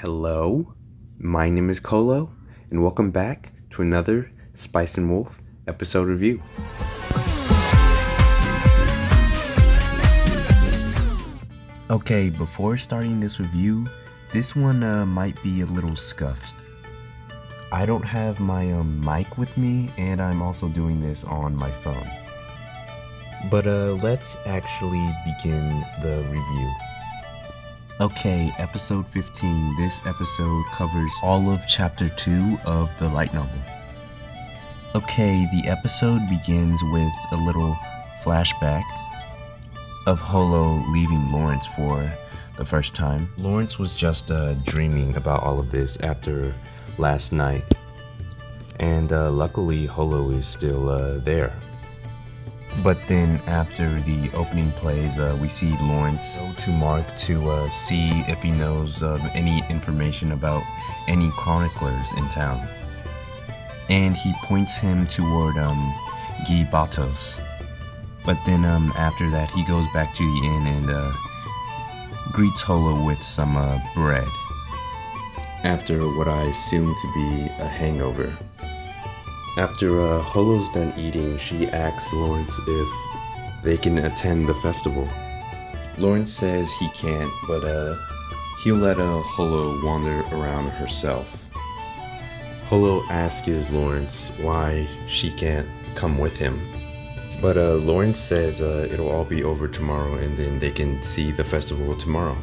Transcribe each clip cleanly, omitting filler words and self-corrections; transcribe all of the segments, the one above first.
Hello, my name is Kolo, and welcome back to another Spice and Wolf episode review. Okay, before starting this review, this one might be a little scuffed. I don't have my mic with me, and I'm also doing this on my phone. But let's actually begin the review. Okay, episode 15. This episode covers all of chapter 2 of the light novel. Okay, the episode begins with a little flashback of Holo leaving Lawrence for the first time. Lawrence was just dreaming about all of this after last night, and luckily Holo is still there. But then after the opening plays, we see Lawrence go to Mark to see if he knows any information about any chroniclers in town. And he points him toward Guy Batos. But then after that, he goes back to the inn and greets Holo with some bread, after what I assume to be a hangover. After Holo's done eating, she asks Lawrence if they can attend the festival. Lawrence says he can't, but he'll let Holo wander around herself. Holo asks Lawrence why she can't come with him. But Lawrence says it'll all be over tomorrow and then they can see the festival tomorrow.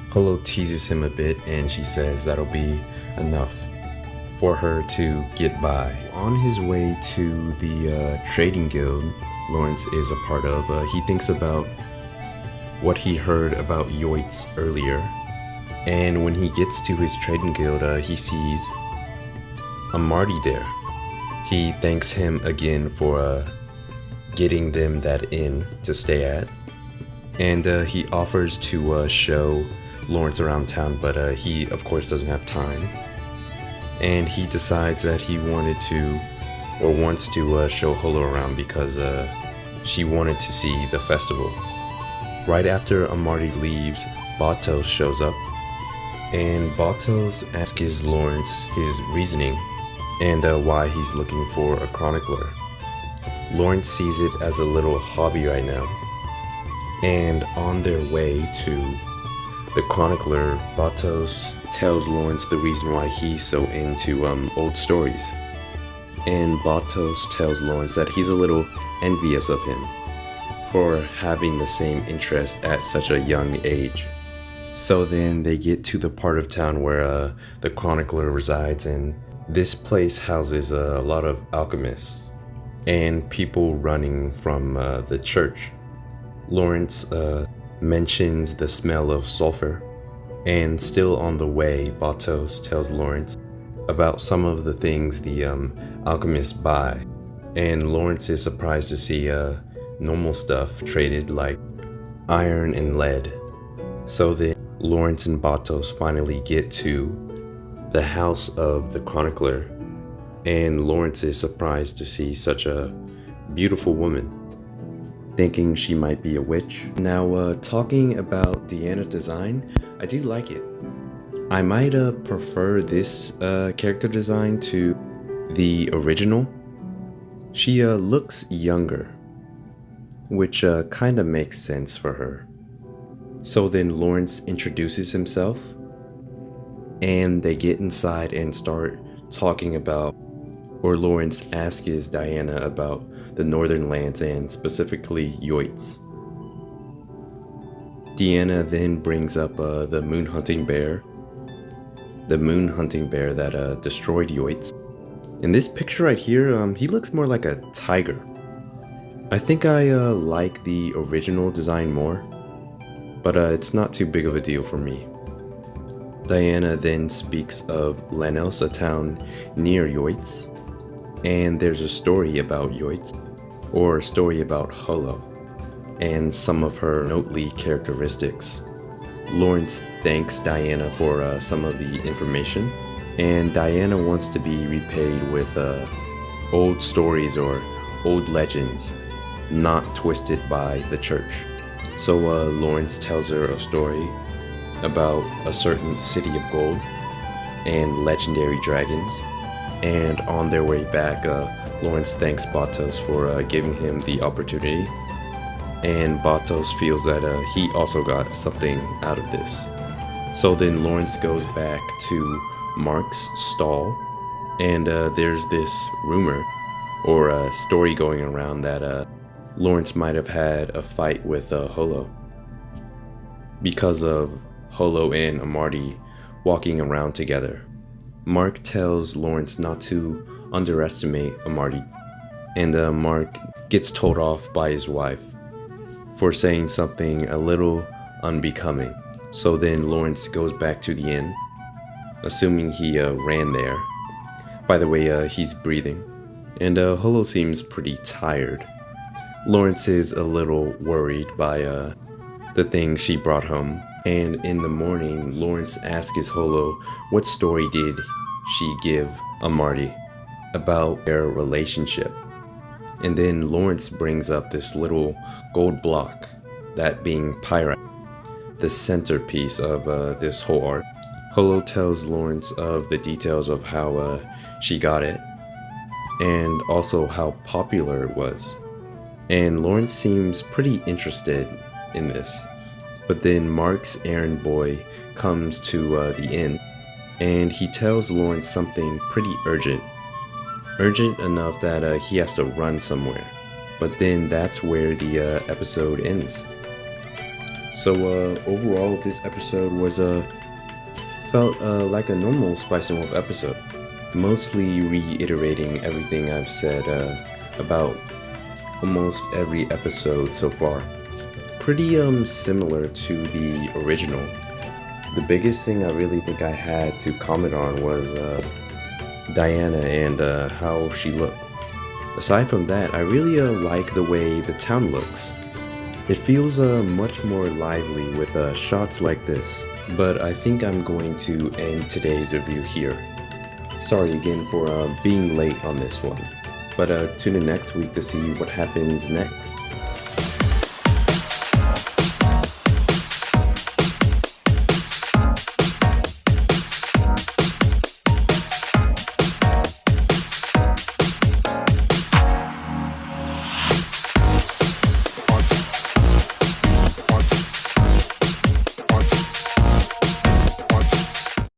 Holo teases him a bit and she says that'll be enough for her to get by. On his way to the trading guild Lawrence is a part of, he thinks about what he heard about Yoitz earlier. And when he gets to his trading guild, he sees a Marty there. He thanks him again for getting them that inn to stay at. And he offers to show Lawrence around town, but he of course doesn't have time. And he decides that he wants to show Holo around because she wanted to see the festival. Right after Amarty leaves, Batos shows up, and Batos asks Lawrence his reasoning and why he's looking for a chronicler. Lawrence sees it as a little hobby right now, and on their way to the chronicler, Batos tells Lawrence the reason why he's so into old stories. And Batos tells Lawrence that he's a little envious of him for having the same interest at such a young age. So then they get to the part of town where the chronicler resides, and this place houses a lot of alchemists and people running from the church. Lawrence mentions the smell of sulfur, and still on the way, Batos tells Lawrence about some of the things the alchemists buy, and Lawrence is surprised to see normal stuff traded like iron and lead. So then Lawrence and Batos finally get to the house of the chronicler, and Lawrence is surprised to see such a beautiful woman, thinking she might be a witch. Now, talking about Deanna's design, I do like it. I might prefer this character design to the original. She looks younger, which kind of makes sense for her. So then Lawrence introduces himself, and they get inside and start talking about, or Lawrence asks Diana about the northern lands and specifically Yoitz. Deanna then brings up the moon hunting bear that destroyed Yoitz. In this picture right here, he looks more like a tiger. I think I like the original design more, but it's not too big of a deal for me. Diana then speaks of Lanos, a town near Yoitz, and there's a story about Yoitz, or a story about Holo, and some of her noteworthy characteristics. Lawrence thanks Diana for some of the information, and Diana wants to be repaid with old stories or old legends, not twisted by the church. So Lawrence tells her a story about a certain city of gold and legendary dragons. And on their way back, Lawrence thanks Batos for giving him the opportunity. And Batos feels that he also got something out of this. So then Lawrence goes back to Mark's stall, and there's this rumor or a story going around that Lawrence might have had a fight with Holo because of Holo and Amarty walking around together. Mark tells Lawrence not to underestimate Amarty, and Mark gets told off by his wife for saying something a little unbecoming. So then Lawrence goes back to the inn, assuming he ran there. By the way, he's breathing, and Holo seems pretty tired. Lawrence is a little worried by the things she brought home, and in the morning, Lawrence asks his Holo what story did she give Amarty about their relationship. And then Lawrence brings up this little gold block, that being pyrite, the centerpiece of this whole art. Holo tells Lawrence of the details of how she got it, and also how popular it was. And Lawrence seems pretty interested in this. But then Mark's errand boy comes to the inn, and he tells Lawrence something pretty urgent. Urgent enough that he has to run somewhere. But then that's where the episode ends. So overall, this episode was felt like a normal Spice and Wolf episode, mostly reiterating everything I've said about almost every episode so far. Pretty similar to the original. The biggest thing I really think I had to comment on was Diana and how she looked. Aside from that, I really like the way the town looks. It feels much more lively with shots like this. But I think I'm going to end today's review here. Sorry again for being late on this one. But tune in next week to see what happens next.